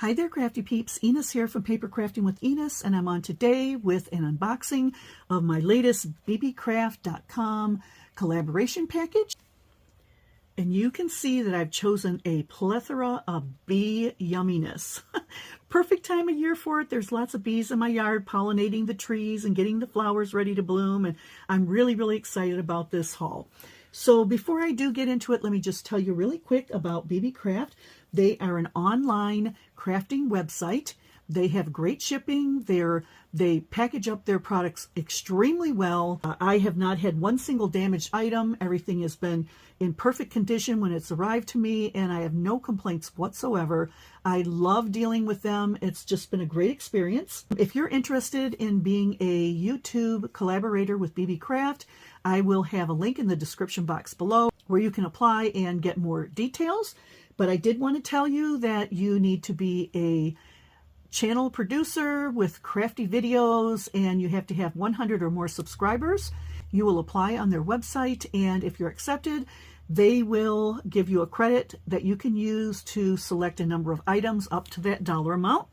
Hi there, Crafty Peeps. Enis here from Papercrafting with Enis, and I'm on today with an unboxing of my latest Beebeecraft.com collaboration package. And you can see that I've chosen a plethora of bee yumminess. Perfect time of year for it. There's lots of bees in my yard pollinating the trees and getting the flowers ready to bloom, and I'm really excited about this haul. So before I do get into it, let me just tell you really quick about Beebeecraft. They are an online crafting website. They have great shipping. They package up their products extremely well. I have not had one single damaged item. Everything has been in perfect condition when it's arrived to me, and I have no complaints whatsoever. I love dealing with them. It's just been a great experience. If you're interested in being a YouTube collaborator with Beebeecraft, I will have a link in the description box below where you can apply and get more details. But I did want to tell you that you need to be a channel producer with crafty videos, and you have to have 100 or more subscribers. You will apply on their website, and if you're accepted, they will give you a credit that you can use to select a number of items up to that dollar amount.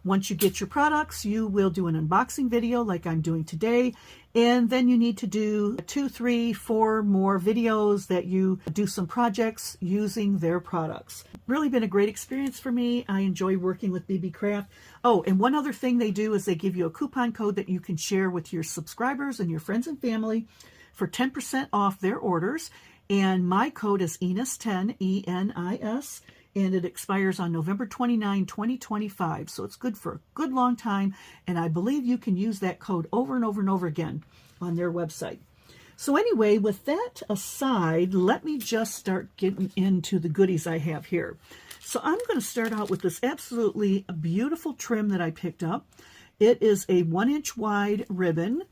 Once you get your products, you will do an unboxing video like I'm doing today, and then you need to do 2, 3, 4 more videos that you do some projects using their products. Really been a great experience for me. I enjoy working with Beebeecraft. Oh, and one other thing they do is they give you a coupon code that you can share with your subscribers and your friends and family for 10% off their orders. And my code is Enis10, E-N-I-S, and it expires on November 29, 2025. So it's good for a good long time, and I believe you can use that code over and over and over again on their website. So anyway, with that aside, let me just start getting into the goodies I have here. So I'm going to start out with this absolutely beautiful trim that I picked up. It is a 1-inch wide ribbon,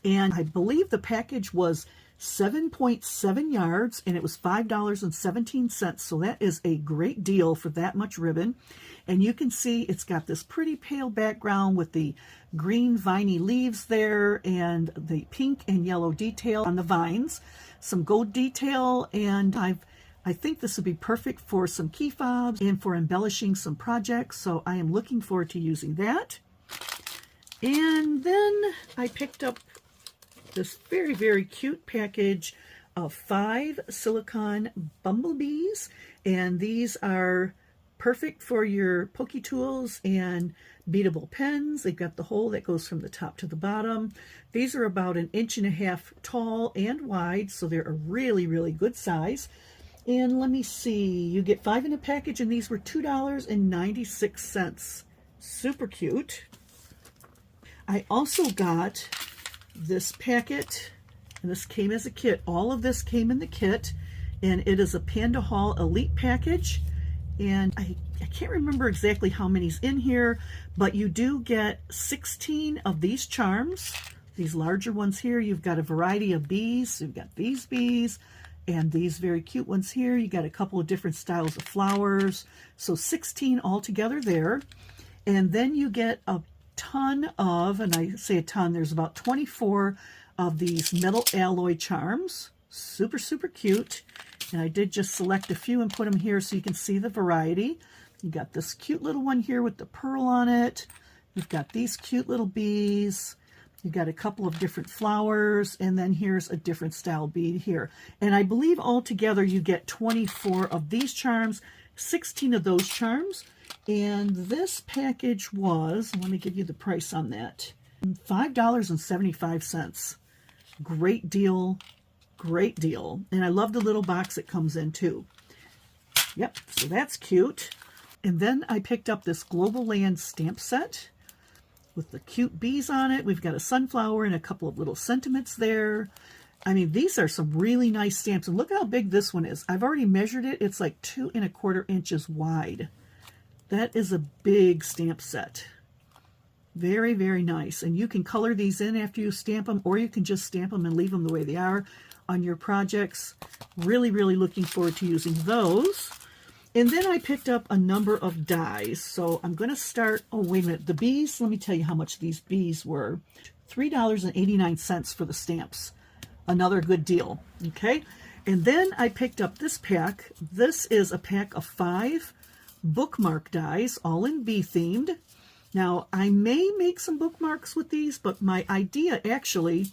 and I believe the package was 7.7 yards, and it was $5.17. So that is a great deal for that much ribbon. And you can see it's got this pretty pale background with the green viney leaves there and the pink and yellow detail on the vines, some gold detail, and I think this would be perfect for some key fobs and for embellishing some projects. So I am looking forward to using that. And then I picked up this very cute package of 5 silicone bumblebees, and these are perfect for your pokey tools and beadable pens. They've got the hole that goes from the top to the bottom. These are about 1.5 inches tall and wide, so they're a really good size. And let me see, you get 5 in a package, and these were $2.96. Super cute. I also got this packet, and this came as a kit. All of this came in the kit, and it is a PandaHall Elite package, and I can't remember exactly how many's in here, but you do get 16 of these charms, these larger ones here. You've got a variety of bees. You've got these bees and these very cute ones here. You got a couple of different styles of flowers, so 16 altogether there. And then you get a ton of, and I say a ton, there's about 24 of these metal alloy charms. Super cute. And I did just select a few and put them here so you can see the variety. You got this cute little one here with the pearl on it. You've got these cute little bees. You've got a couple of different flowers, and then here's a different style bead here. And I believe altogether you get 24 of these charms, 16 of those charms. And this package was, let me give you the price on that, $5.75. Great deal. And I love the little box it comes in too. Yep, so that's cute. And then I picked up this GLOBLELAND stamp set with the cute bees on it. We've got a sunflower and a couple of little sentiments there. I mean, these are some really nice stamps. And look how big this one is. I've already measured it. It's like 2¼ inches wide. That is a big stamp set. Very nice. And you can color these in after you stamp them, or you can just stamp them and leave them the way they are on your projects. Really looking forward to using those. And then I picked up a number of dies. So I'm going to start, oh wait a minute, the bees, let me tell you how much these bees were. $3.89 for the stamps. Another good deal, okay? And then I picked up this pack. This is a pack of 5 bookmark dies, all in bee themed. Now, I may make some bookmarks with these, but my idea actually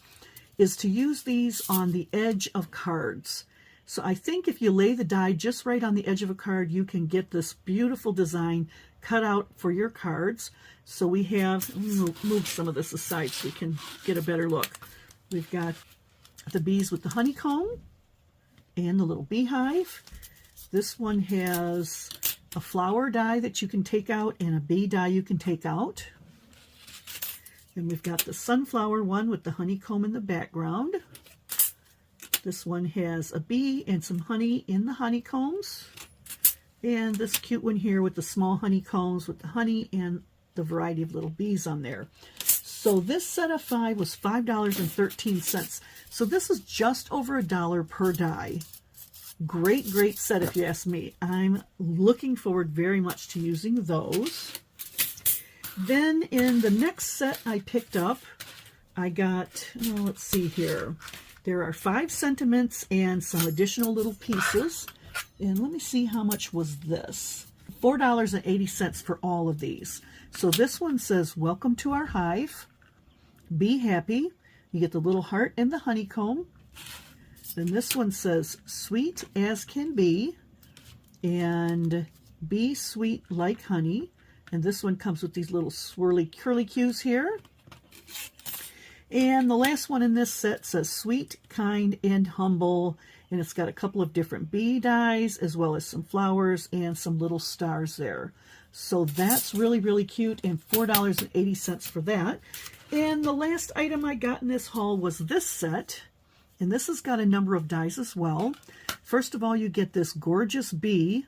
is to use these on the edge of cards. So I think if you lay the die just right on the edge of a card, you can get this beautiful design cut out for your cards. So we have, let me move some of this aside so we can get a better look. We've got the bees with the honeycomb and the little beehive. This one has a flower die that you can take out and a bee die you can take out. Then we've got the sunflower one with the honeycomb in the background. This one has a bee and some honey in the honeycombs. And this cute one here with the small honeycombs with the honey and the variety of little bees on there. So this set of 5 was $5.13. So this is just over $1 per die. Great, great set if you ask me. I'm looking forward very much to using those. Then in the next set I picked up, I got, let's see here. There are 5 sentiments and some additional little pieces. And let me see how much was this. $4.80 for all of these. So this one says, welcome to our hive. Be happy. You get the little heart and the honeycomb. Then this one says, sweet as can be. And be sweet like honey. And this one comes with these little swirly curly cues here. And the last one in this set says sweet, kind, and humble. And it's got a couple of different bee dies as well as some flowers and some little stars there. So that's really, really cute, and $4.80 for that. And the last item I got in this haul was this set. And this has got a number of dies as well. First of all, you get this gorgeous bee.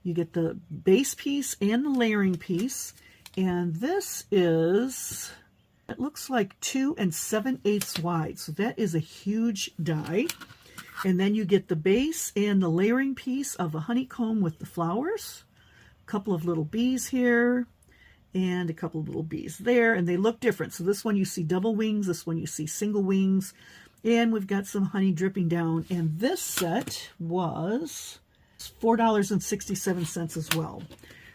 You get the base piece and the layering piece. And this is, it looks like 2 7/8 wide. So that is a huge die. And then you get the base and the layering piece of a honeycomb with the flowers. A couple of little bees here. And a couple of little bees there. And they look different. So this one you see double wings. This one you see single wings. And we've got some honey dripping down. And this set was $4.67 as well.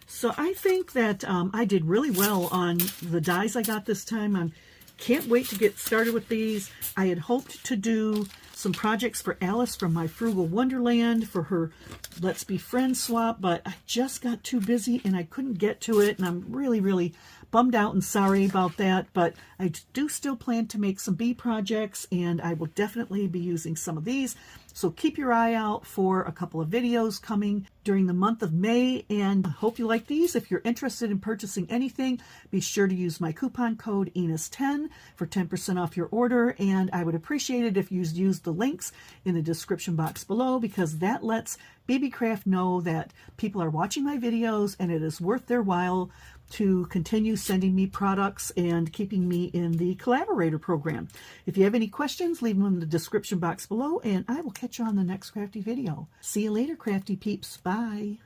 So I think that I did really well on the dies I got this time. I can't wait to get started with these. I had hoped to do some projects for Alice from My Frugal Wonderland for her Let's Be Friends swap, but I just got too busy and I couldn't get to it, and I'm really, really bummed out and sorry about that. But I do still plan to make some bee projects, and I will definitely be using some of these. So keep your eye out for a couple of videos coming during the month of May, and I hope you like these. If you're interested in purchasing anything, be sure to use my coupon code Enis10 for 10% off your order, and I would appreciate it if you use the links in the description box below, because that lets Beebeecraft know that people are watching my videos and it is worth their while to continue sending me products and keeping me in the collaborator program. If you have any questions, leave them in the description box below, and I will catch you on the next crafty video. See you later, crafty peeps. Bye.